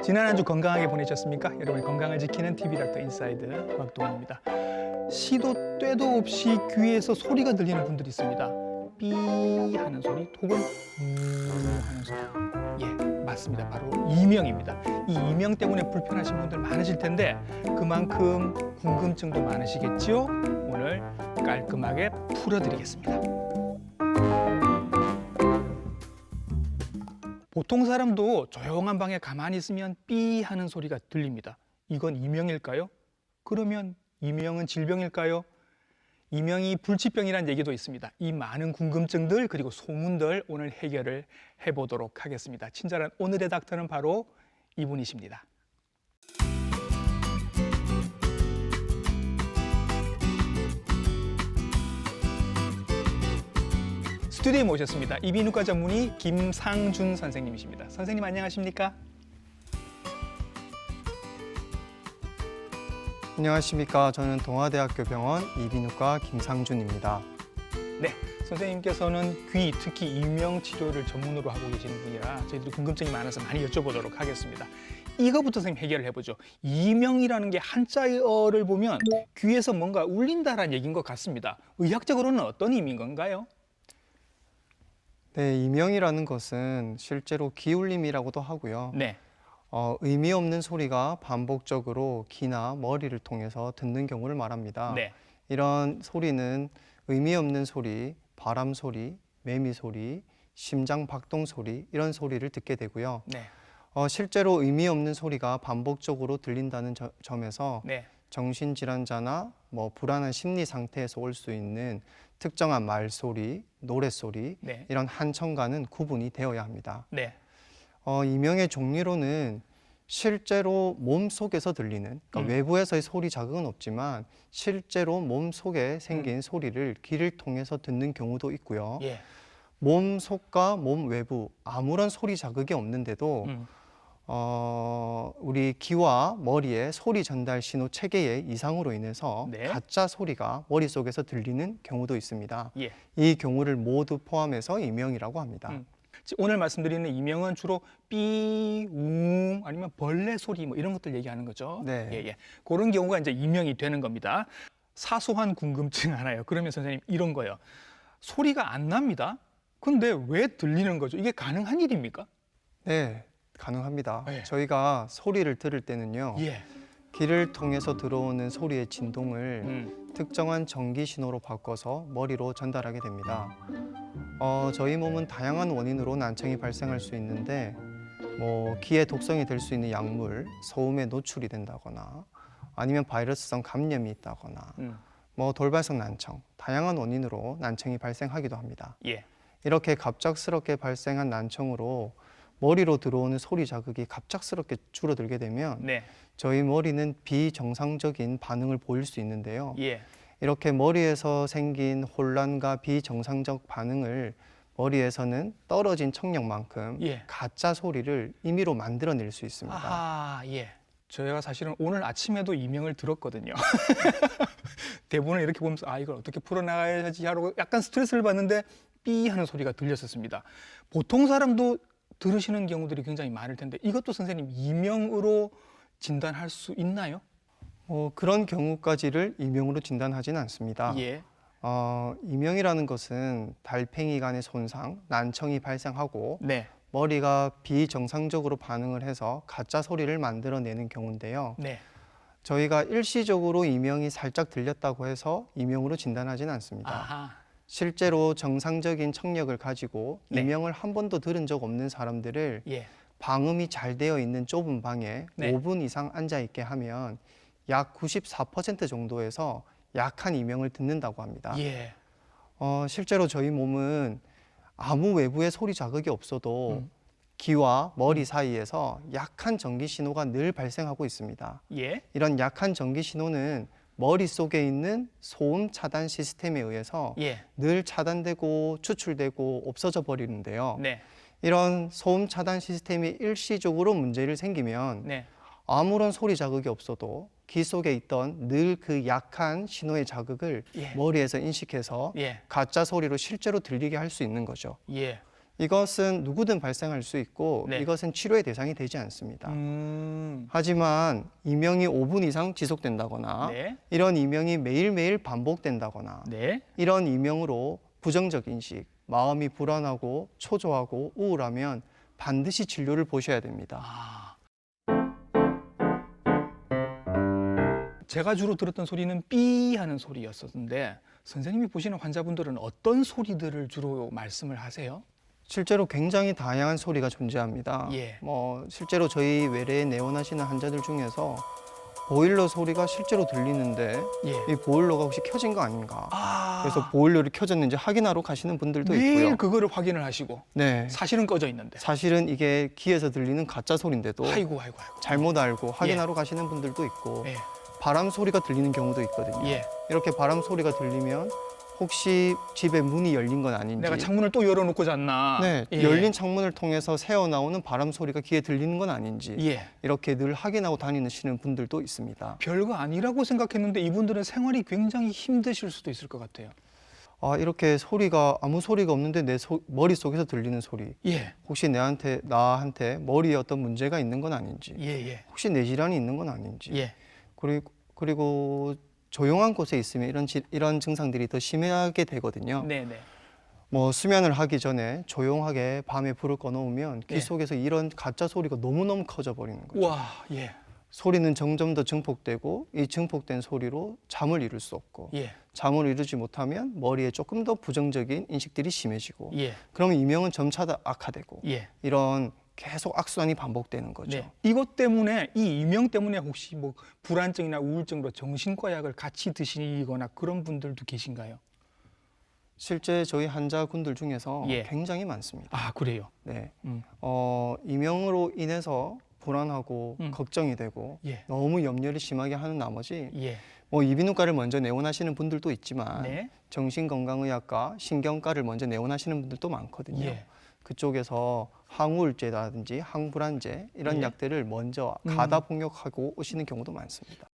지난 한 주 건강하게 보내셨습니까? 여러분의 건강을 지키는 TV닥터 인사이드 곽도원입니다. 시도 때도 없이 귀에서 소리가 들리는 분들이 있습니다. 삐 하는 소리 혹은 하는 소리. 예, 맞습니다. 바로 이명입니다. 이 이명 때문에 불편하신 분들 많으실 텐데 그만큼 궁금증도 많으시겠죠? 오늘 깔끔하게 풀어드리겠습니다. 보통 사람도 조용한 방에 가만히 있으면 삐 하는 소리가 들립니다. 이건 이명일까요? 그러면 이명은 질병일까요? 이명이 불치병이라는 얘기도 있습니다. 이 많은 궁금증들 그리고 소문들 오늘 해결을 해보도록 하겠습니다. 친절한 오늘의 닥터는 바로 이분이십니다. 스튜디오에 모셨습니다. 이비인후과 전문의 김상준 선생님이십니다. 선생님 안녕하십니까? 안녕하십니까. 저는 동아대학교 병원 이비인후과 김상준입니다. 네, 선생님께서는 귀, 특히 이명 치료를 전문으로 하고 계시는 분이라 저희들이 궁금증이 많아서 많이 여쭤보도록 하겠습니다. 이거부터 선생님 해결을 해보죠. 이명이라는 게 한자어를 보면 귀에서 뭔가 울린다라는 얘기인 것 같습니다. 의학적으로는 어떤 의미인 건가요? 네, 이명이라는 것은 실제로 기울림이라고도 하고요. 네. 의미 없는 소리가 반복적으로 귀나 머리를 통해서 듣는 경우를 말합니다. 네. 이런 소리는 의미 없는 소리, 바람 소리, 매미 소리, 심장 박동 소리 이런 소리를 듣게 되고요. 네. 실제로 의미 없는 소리가 반복적으로 들린다는 점에서 네. 정신질환자나 불안한 심리 상태에서 올 수 있는 특정한 말소리, 노랫소리 네. 이런 한청과는 구분이 되어야 합니다. 네. 이명의 종류로는 실제로 몸 속에서 들리는 그러니까 외부에서의 소리 자극은 없지만 실제로 몸 속에 생긴 소리를 귀를 통해서 듣는 경우도 있고요. 예. 몸 속과 몸 외부 아무런 소리 자극이 없는데도 우리 귀와 머리의 소리 전달 신호 체계의 이상으로 인해서 네. 가짜 소리가 머릿속에서 들리는 경우도 있습니다. 예. 이 경우를 모두 포함해서 이명이라고 합니다. 오늘 말씀드리는 이명은 주로 삐, 웅 아니면 벌레 소리 뭐 이런 것들 얘기하는 거죠. 네. 예, 예. 그런 경우가 이제 이명이 되는 겁니다. 사소한 궁금증 하나요. 그러면 선생님 이런 거예요. 소리가 안 납니다. 근데 왜 들리는 거죠? 이게 가능한 일입니까? 네, 가능합니다. 네. 저희가 소리를 들을 때는요. 예. 귀를 통해서 들어오는 소리의 진동을 특정한 전기 신호로 바꿔서 머리로 전달하게 됩니다. 저희 몸은 다양한 원인으로 난청이 발생할 수 있는데 귀에 독성이 될 수 있는 약물, 소음에 노출이 된다거나 아니면 바이러스성 감염이 있다거나 돌발성 난청, 다양한 원인으로 난청이 발생하기도 합니다. 예. 이렇게 갑작스럽게 발생한 난청으로 머리로 들어오는 소리 자극이 갑작스럽게 줄어들게 되면 네. 저희 머리는 비정상적인 반응을 보일 수 있는데요. 예. 이렇게 머리에서 생긴 혼란과 비정상적 반응을 머리에서는 떨어진 청력만큼 예. 가짜 소리를 임의로 만들어낼 수 있습니다. 아, 예. 저희가 사실은 오늘 아침에도 이명을 들었거든요. 대본을 이렇게 보면서 이걸 어떻게 풀어나가야지 하고 약간 스트레스를 받는데 삐 하는 소리가 들렸었습니다. 보통 사람도 들으시는 경우들이 굉장히 많을 텐데 이것도 선생님 이명으로 진단할 수 있나요? 그런 경우까지를 이명으로 진단하지는 않습니다. 예. 이명이라는 것은 달팽이 간의 손상, 난청이 발생하고 네. 머리가 비정상적으로 반응을 해서 가짜 소리를 만들어내는 경우인데요. 네. 저희가 일시적으로 이명이 살짝 들렸다고 해서 이명으로 진단하지는 않습니다. 아하. 실제로 정상적인 청력을 가지고 네. 이명을 한 번도 들은 적 없는 사람들을 예. 방음이 잘 되어 있는 좁은 방에 네. 5분 이상 앉아 있게 하면 약 94% 정도에서 약한 이명을 듣는다고 합니다. 예. 실제로 저희 몸은 아무 외부의 소리 자극이 없어도 귀와 머리 사이에서 약한 전기 신호가 늘 발생하고 있습니다. 예. 이런 약한 전기 신호는 머릿속에 있는 소음 차단 시스템에 의해서 예. 늘 차단되고 추출되고 없어져 버리는데요. 네. 이런 소음 차단 시스템이 일시적으로 문제를 생기면 네. 아무런 소리 자극이 없어도 귀 속에 있던 늘 그 약한 신호의 자극을 예. 머리에서 인식해서 예. 가짜 소리로 실제로 들리게 할 수 있는 거죠. 예. 이것은 누구든 발생할 수 있고 네. 이것은 치료의 대상이 되지 않습니다. 음. 하지만 이명이 5분 이상 지속된다거나 네. 이런 이명이 매일매일 반복된다거나 네. 이런 이명으로 부정적 인식, 마음이 불안하고 초조하고 우울하면 반드시 진료를 보셔야 됩니다. 아. 제가 주로 들었던 소리는 삐 하는 소리였었는데 선생님이 보시는 환자분들은 어떤 소리들을 주로 말씀을 하세요? 실제로 굉장히 다양한 소리가 존재합니다. 예. 실제로 저희 외래에 내원하시는 환자들 중에서 보일러 소리가 실제로 들리는데 예. 이 보일러가 혹시 켜진 거 아닌가? 아. 그래서 보일러를 켜졌는지 확인하러 가시는 분들도 매일 있고요. 그거를 확인을 하시고 네. 사실은 꺼져 있는데. 사실은 이게 귀에서 들리는 가짜 소리인데도 아이고. 잘못 알고 확인하러 가시는 분들도 있고 예. 바람 소리가 들리는 경우도 있거든요. 예. 이렇게 바람 소리가 들리면 혹시 집에 문이 열린 건 아닌지 내가 창문을 또 열어놓고 잤나? 네, 예. 열린 창문을 통해서 새어나오는 바람 소리가 귀에 들리는 건 아닌지 예. 이렇게 늘 확인하고 다니시는 분들도 있습니다. 별거 아니라고 생각했는데 이분들은 생활이 굉장히 힘드실 수도 있을 것 같아요. 이렇게 소리가 아무 소리가 없는데 내 머릿속에서 들리는 소리 예. 혹시 나한테 머리에 어떤 문제가 있는 건 아닌지 예. 혹시 뇌 질환이 있는 건 아닌지 예. 그리고 조용한 곳에 있으면 이런 증상들이 더 심하게 되거든요. 네네. 수면을 하기 전에 조용하게 밤에 불을 꺼놓으면 귀 네. 속에서 이런 가짜 소리가 너무너무 커져 버리는 거죠. 와. 예. 소리는 점점 더 증폭되고 이 증폭된 소리로 잠을 이룰 수 없고 예. 잠을 이루지 못하면 머리에 조금 더 부정적인 인식들이 심해지고 예. 그러면 이명은 점차 더 악화되고 예. 이런 계속 악순환이 반복되는 거죠. 네. 이것 때문에 이 이명 때문에 혹시 뭐 불안증이나 우울증으로 정신과 약을 같이 드시거나 그런 분들도 계신가요? 실제 저희 환자분들 중에서 예. 굉장히 많습니다. 아, 그래요. 네. 음. 이명으로 인해서 불안하고 걱정이 되고 예. 너무 염려를 심하게 하는 나머지 예. 이비인후과를 먼저 내원하시는 분들도 있지만 네. 정신건강의학과, 신경과를 먼저 내원하시는 분들도 많거든요. 예. 그쪽에서 항우울제라든지 항불안제 이런 예. 약들을 먼저 가다 복용하고 오시는 경우도 많습니다.